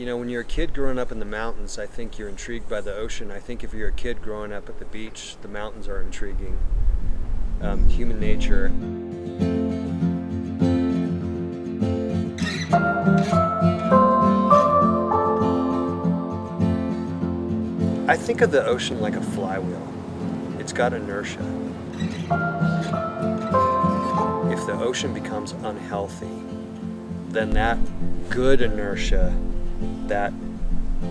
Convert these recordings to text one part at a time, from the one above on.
You know, when you're a kid growing up in the mountains, I think you're intrigued by the ocean. I think if you're a kid growing up at the beach, the mountains are intriguing. Human nature. I think of the ocean like a flywheel. It's got inertia. If the ocean becomes unhealthy, then that good inertia, that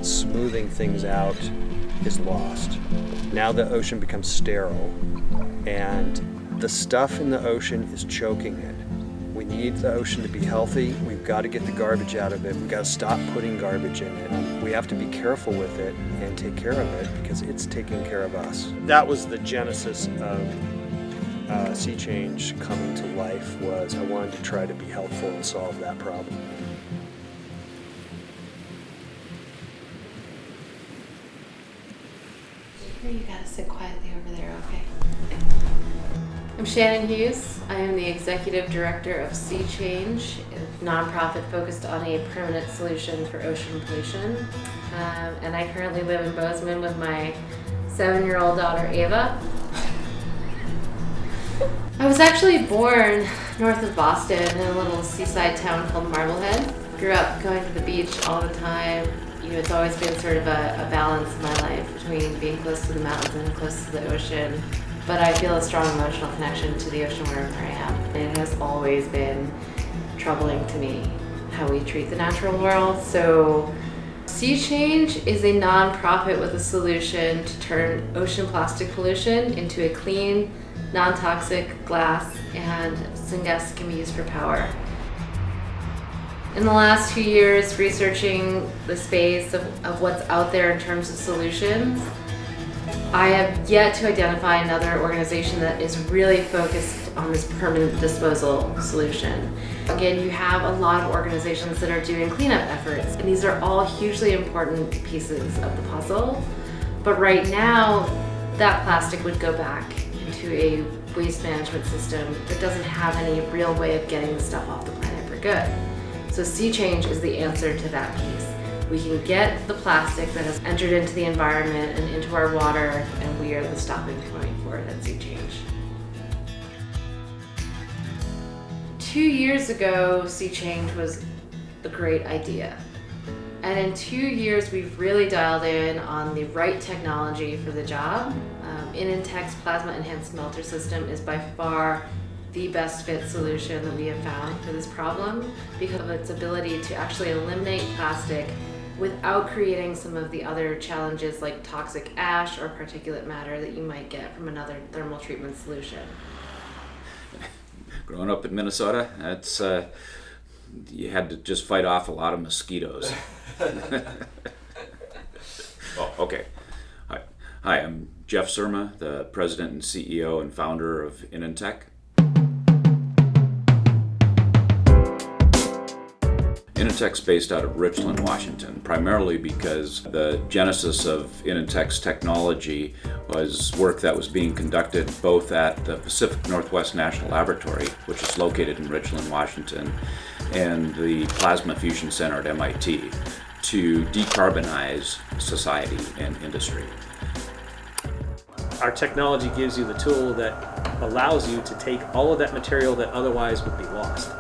smoothing things out, is lost. Now the ocean becomes sterile, and the stuff in the ocean is choking it. We need the ocean to be healthy. We've got to get the garbage out of it. We've got to stop putting garbage in it. We have to be careful with it and take care of it because it's taking care of us. That was the genesis of SeaChange coming to life. Was I wanted to try to be helpful and solve that problem. You gotta sit quietly over there, okay? I'm Shannon Hughes. I am the Executive Director of SeaChange, a nonprofit focused on a permanent solution for ocean pollution. And I currently live in Bozeman with my 7-year-old daughter, Ava. I was actually born north of Boston in a little seaside town called Marblehead. Grew up going to the beach all the time. You know, it's always been sort of a balance in my life between being close to the mountains and close to the ocean. But I feel a strong emotional connection to the ocean wherever I am. It has always been troubling to me how we treat the natural world. So SeaChange is a nonprofit with a solution to turn ocean plastic pollution into a clean, non-toxic glass, and syngas can be used for power. In the last 2 years, researching the space of what's out there in terms of solutions, I have yet to identify another organization that is really focused on this permanent disposal solution. Again, you have a lot of organizations that are doing cleanup efforts, and these are all hugely important pieces of the puzzle. But right now, that plastic would go back into a waste management system that doesn't have any real way of getting the stuff off the planet for good. So SeaChange is the answer to that piece. We can get the plastic that has entered into the environment and into our water, and we are the stopping point for it at SeaChange. 2 years ago, SeaChange was a great idea. And in 2 years, we've really dialed in on the right technology for the job. INENTEC's plasma enhanced melter system is by far the best fit solution that we have found for this problem because of its ability to actually eliminate plastic without creating some of the other challenges like toxic ash or particulate matter that you might get from another thermal treatment solution. Growing up in Minnesota, that's you had to just fight off a lot of mosquitoes. Oh, okay. Hi, I'm Jeff Surma, the president and CEO and founder of INENTEC. INENTEC's based out of Richland, Washington, primarily because the genesis of INENTEC's technology was work that was being conducted both at the Pacific Northwest National Laboratory, which is located in Richland, Washington, and the Plasma Fusion Center at MIT to decarbonize society and industry. Our technology gives you the tool that allows you to take all of that material that otherwise would be lost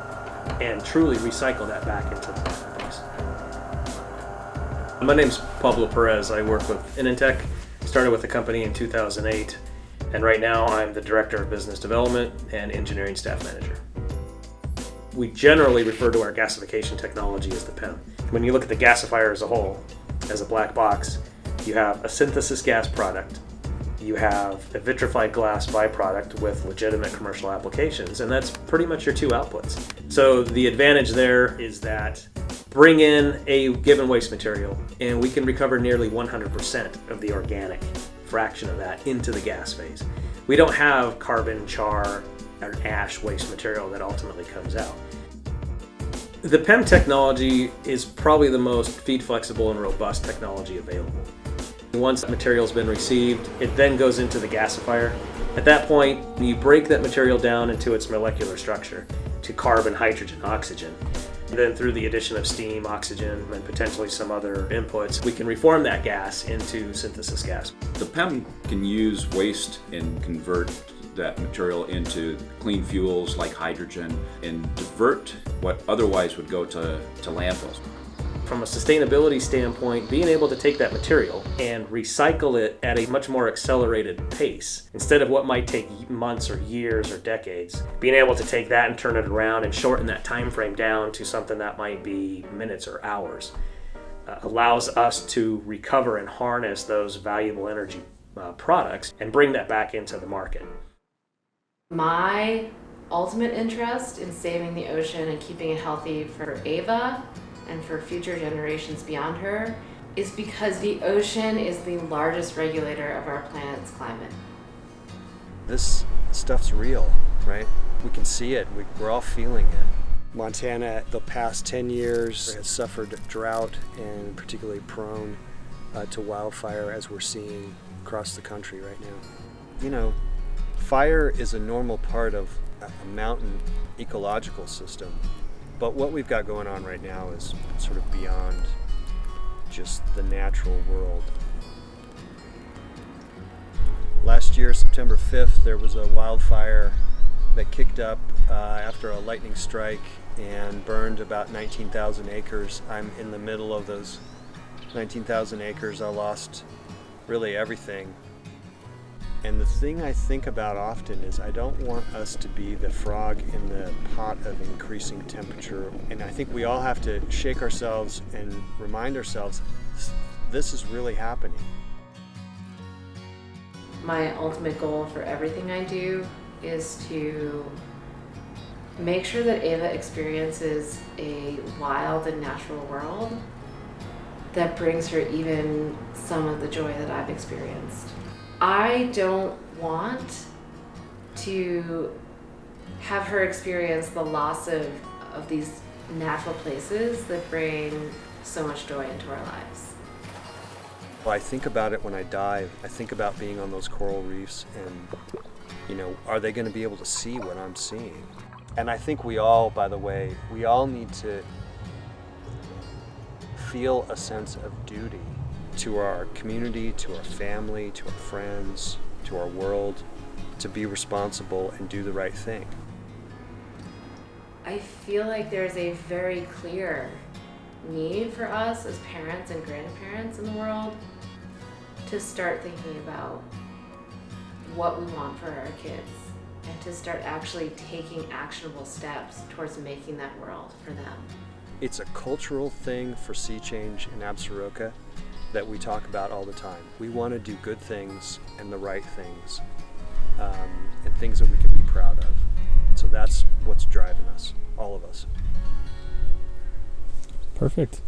and truly recycle that back into the marketplace. My name's Pablo Perez. I work with INENTEC. Started with the company in 2008, and right now I'm the Director of Business Development and Engineering Staff Manager. We generally refer to our gasification technology as the PEM. When you look at the gasifier as a whole, as a black box, you have a synthesis gas product, you have a vitrified glass byproduct with legitimate commercial applications, and that's pretty much your two outputs. So the advantage there is that bring in a given waste material and we can recover nearly 100% of the organic fraction of that into the gas phase. We don't have carbon, char, or ash waste material that ultimately comes out. The PEM technology is probably the most feed flexible and robust technology available. Once the material's been received, it then goes into the gasifier. At that point, you break that material down into its molecular structure to carbon, hydrogen, oxygen. Then through the addition of steam, oxygen, and potentially some other inputs, we can reform that gas into synthesis gas. The PEM can use waste and convert that material into clean fuels like hydrogen and divert what otherwise would go to landfills. From a sustainability standpoint, being able to take that material and recycle it at a much more accelerated pace, instead of what might take months or years or decades, being able to take that and turn it around and shorten that time frame down to something that might be minutes or hours, allows us to recover and harness those valuable energy products and bring that back into the market. My ultimate interest in saving the ocean and keeping it healthy for Ava and for future generations beyond her is because the ocean is the largest regulator of our planet's climate. This stuff's real, right? We can see it. We're all feeling it. Montana, the past 10 years, has suffered drought and particularly prone to wildfire, as we're seeing across the country right now. You know, fire is a normal part of a mountain ecological system. But what we've got going on right now is sort of beyond just the natural world. Last year, September 5th, there was a wildfire that kicked up after a lightning strike and burned about 19,000 acres. I'm in the middle of those 19,000 acres. I lost really everything. And the thing I think about often is I don't want us to be the frog in the pot of increasing temperature. And I think we all have to shake ourselves and remind ourselves this is really happening. My ultimate goal for everything I do is to make sure that Ava experiences a wild and natural world that brings her even some of the joy that I've experienced. I don't want to have her experience the loss of these natural places that bring so much joy into our lives. Well, I think about it when I dive. I think about being on those coral reefs and, you know, are they going to be able to see what I'm seeing? And I think we all, by the way, we all need to feel a sense of duty to our community, to our family, to our friends, to our world, to be responsible and do the right thing. I feel like there's a very clear need for us as parents and grandparents in the world to start thinking about what we want for our kids and to start actually taking actionable steps towards making that world for them. It's a cultural thing for SeaChange in Absaroka that we talk about all the time. We want to do good things and the right things, and things that we can be proud of. So that's what's driving us, all of us. Perfect.